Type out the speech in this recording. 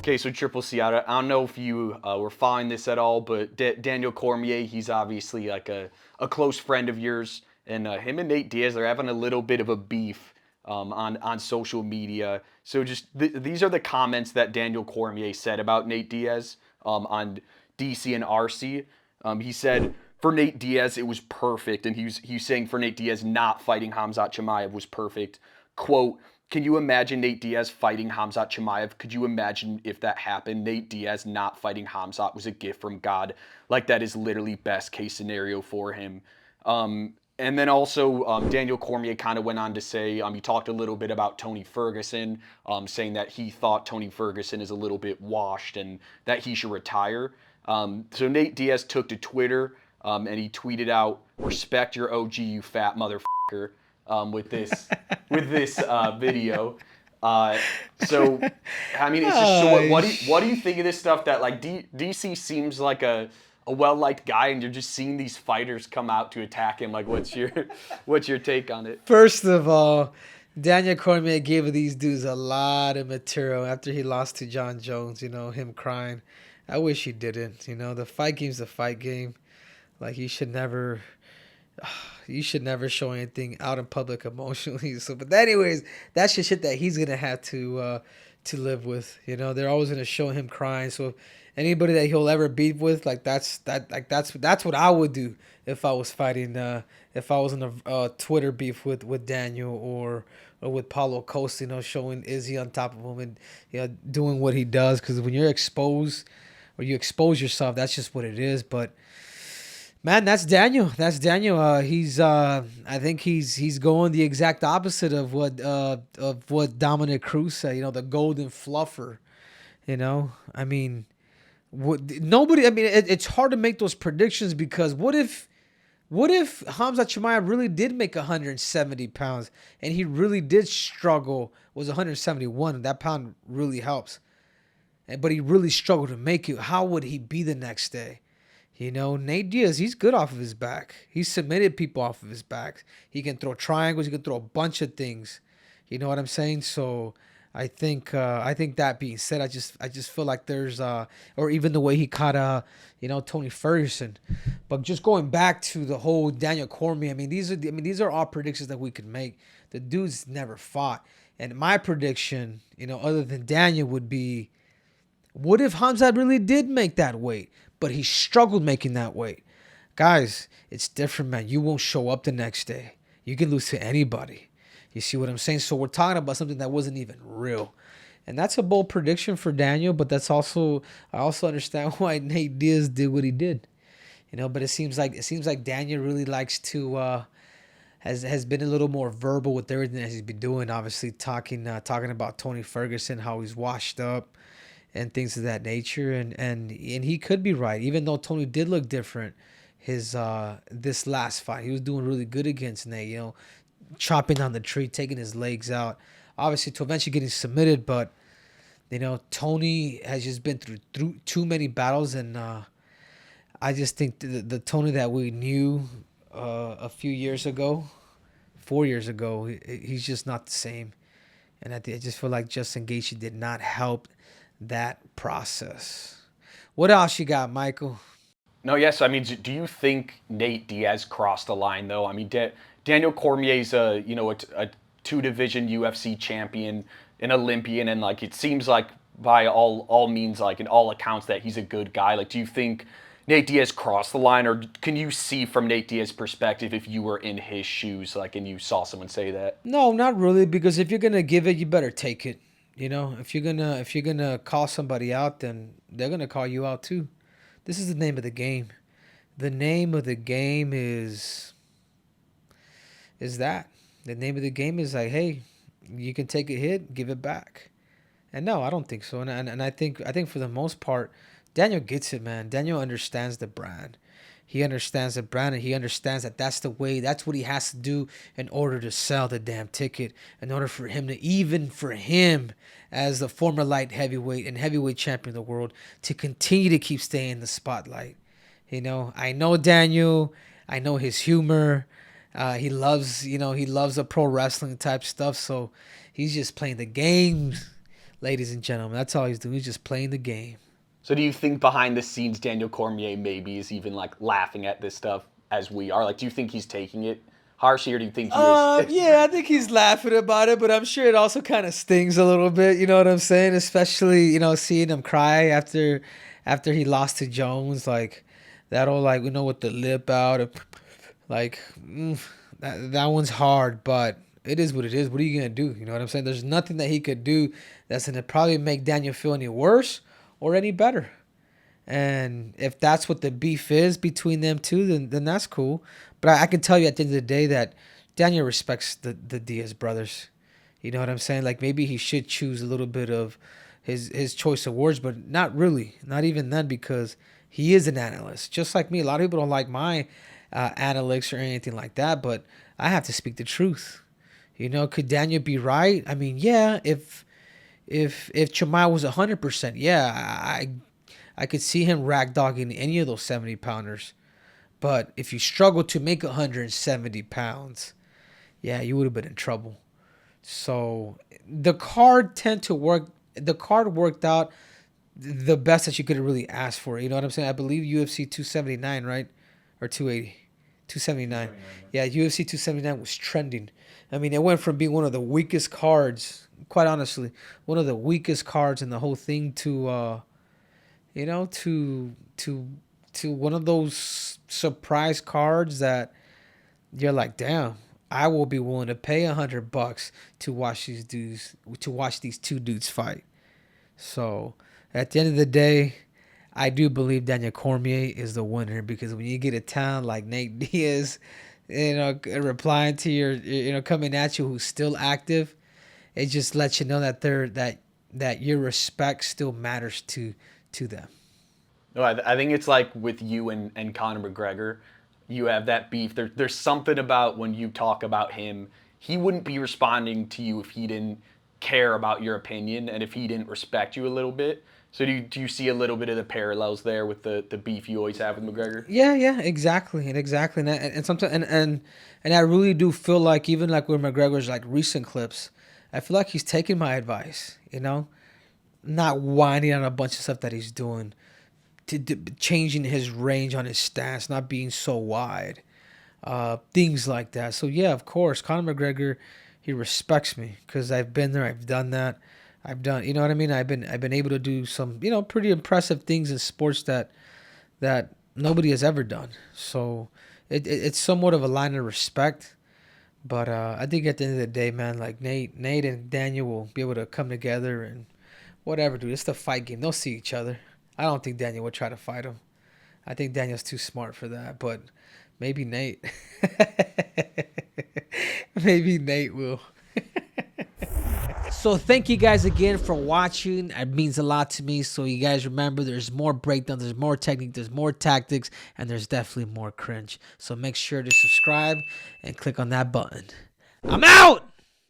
Okay, so Triple C, I don't know if you were following this at all, but Daniel Cormier, he's obviously like a close friend of yours, and him and Nate Diaz are having a little bit of a beef on social media. So just these are the comments that Daniel Cormier said about Nate Diaz on DC and RC. He said for Nate Diaz it was perfect, and he's saying for Nate Diaz not fighting Hamzat Chimaev was perfect. Quote, can you imagine Nate Diaz fighting Hamzat Chimaev? Could you imagine if that happened? Nate Diaz not fighting Hamzat was a gift from God. Like, that is literally best case scenario for him. And then also, Daniel Cormier kind of went on to say, he talked a little bit about Tony Ferguson, saying that he thought Tony Ferguson is a little bit washed and that he should retire. So Nate Diaz took to Twitter and he tweeted out, "Respect your OG, you fat motherfucker." With this video. So I mean, it's just so what do you think of this stuff that like DC seems like a well-liked guy, and you're just seeing these fighters come out to attack him? Like, what's your take on it? First of all, Daniel Cormier gave these dudes a lot of material after he lost to John Jones, him crying. I wish he didn't. The fight game's the fight game. Like, you should never show anything out in public emotionally. So, but anyways, that's just shit that he's gonna have to live with. They're always gonna show him crying. So, anybody that he'll ever beef with, that's what I would do if I was fighting. If I was in a Twitter beef with Daniel or with Paulo Costa, showing Izzy on top of him and doing what he does. Because when you're exposed or you expose yourself, that's just what it is. But man, that's Daniel. That's Daniel. I think he's going the exact opposite of what Dominic Cruz said. The golden fluffer. I mean, nobody. I mean, it's hard to make those predictions because what if Hamza Chimaev really did make 170 pounds and he really did struggle? Was 171. That pound really helps, but he really struggled to make it. How would he be the next day? Nate Diaz, he's good off of his back. He's submitted people off of his back. He can throw triangles. He can throw a bunch of things. You know what I'm saying? So I think that being said, I just feel like there's or even the way he caught Tony Ferguson. But just going back to the whole Daniel Cormier, these are all predictions that we could make. The dude's never fought, and my prediction, other than Daniel, would be, what if Hamza really did make that weight, but he struggled making that weight? Guys, it's different, man. You won't show up the next day. You can lose to anybody. You see what I'm saying? So we're talking about something that wasn't even real. And that's a bold prediction for Daniel, but I also understand why Nate Diaz did what he did. But it seems like Daniel really likes to has been a little more verbal with everything that he's been doing. Obviously talking about Tony Ferguson, how he's washed up and things of that nature, and he could be right. Even though Tony did look different, his this last fight, he was doing really good against Nate. Chopping down the tree, taking his legs out, obviously to eventually getting submitted. But Tony has just been through too many battles, and I just think the Tony that we knew a few years ago, 4 years ago, he's just not the same. And I just feel like Justin Gaethje did not help that process. What else you got, Michael? No, yes. I mean, do you think Nate Diaz crossed the line though? I mean, Daniel Cormier's a two-division UFC champion, an Olympian, and like it seems like by all means, like in all accounts, that he's a good guy. Like, do you think Nate Diaz crossed the line, or can you see from Nate Diaz's perspective if you were in his shoes, like, and you saw someone say that? No, not really, because if you're gonna give it, you better take it. If you're gonna call somebody out, then they're gonna call you out too. This is the name of the game. The name of the game is that. The name of the game is like, hey, you can take a hit, give it back. And no, I don't think so. And I think for the most part, Daniel gets it, man. Daniel understands the brand. He understands the brand, and he understands that that's the way, that's what he has to do in order to sell the damn ticket, in order for him to, even for him as the former light heavyweight and heavyweight champion of the world, to continue to keep staying in the spotlight. I know Daniel. I know his humor. He loves the pro wrestling type stuff. So he's just playing the games ladies and gentlemen. That's all he's doing. He's just playing the game. So do you think behind the scenes Daniel Cormier maybe is even like laughing at this stuff as we are? Like, do you think he's taking it harshly, or do you think he is? Yeah, I think he's laughing about it, but I'm sure it also kind of stings a little bit. You know what I'm saying? Especially, seeing him cry after he lost to Jones, like that old, like, with the lip out, like that one's hard, but it is what it is. What are you gonna do? You know what I'm saying? There's nothing that he could do that's gonna probably make Daniel feel any worse or any better. And if that's what the beef is between them two, then that's cool. But I can tell you at the end of the day that Daniel respects the Diaz brothers. You know what I'm saying? Like, maybe he should choose a little bit of his choice of words, but not really. Not even then, because he is an analyst. Just like me. A lot of people don't like my analytics or anything like that, but I have to speak the truth. Could Daniel be right? I mean, yeah, if Chimaev was 100%, yeah, I could see him ragdogging any of those 70 pounders. But if you struggle to make 170 pounds, yeah, you would have been in trouble. So the card worked out the best that you could have really asked for. You know what I'm saying? I believe UFC 279, right? Or 280. 279. Yeah, UFC 279 was trending. I mean, it went from being one of the weakest cards, quite honestly, one of the weakest cards in the whole thing to to one of those surprise cards that you're like, damn, I will be willing to pay $100 to watch these two dudes fight. So at the end of the day, I do believe Daniel Cormier is the winner, because when you get a talent like Nate Diaz, replying to your, coming at you, who's still active, it just lets you know that your respect still matters to them. No, I think it's like with you and Conor McGregor, you have that beef. There's something about when you talk about him, he wouldn't be responding to you if he didn't care about your opinion and if he didn't respect you a little bit. So do you see a little bit of the parallels there with the beef you always have with McGregor? Yeah, exactly, and sometimes and I really do feel like, even like with McGregor's like recent clips, I feel like he's taking my advice, not whining on a bunch of stuff that he's doing, to changing his range on his stance, not being so wide, things like that. So yeah, of course, Conor McGregor, he respects me because I've been there, I've done that. I've done, you know what I mean? I've been able to do some, pretty impressive things in sports that nobody has ever done. So it's somewhat of a line of respect. But I think at the end of the day, man, like Nate and Daniel will be able to come together and whatever, dude. It's the fight game. They'll see each other. I don't think Daniel would try to fight him. I think Daniel's too smart for that. But maybe Nate. Maybe Nate will. So thank you guys again for watching. It means a lot to me. So you guys remember, there's more breakdown, there's more technique, there's more tactics, and there's definitely more cringe. So make sure to subscribe and click on that button. I'm out!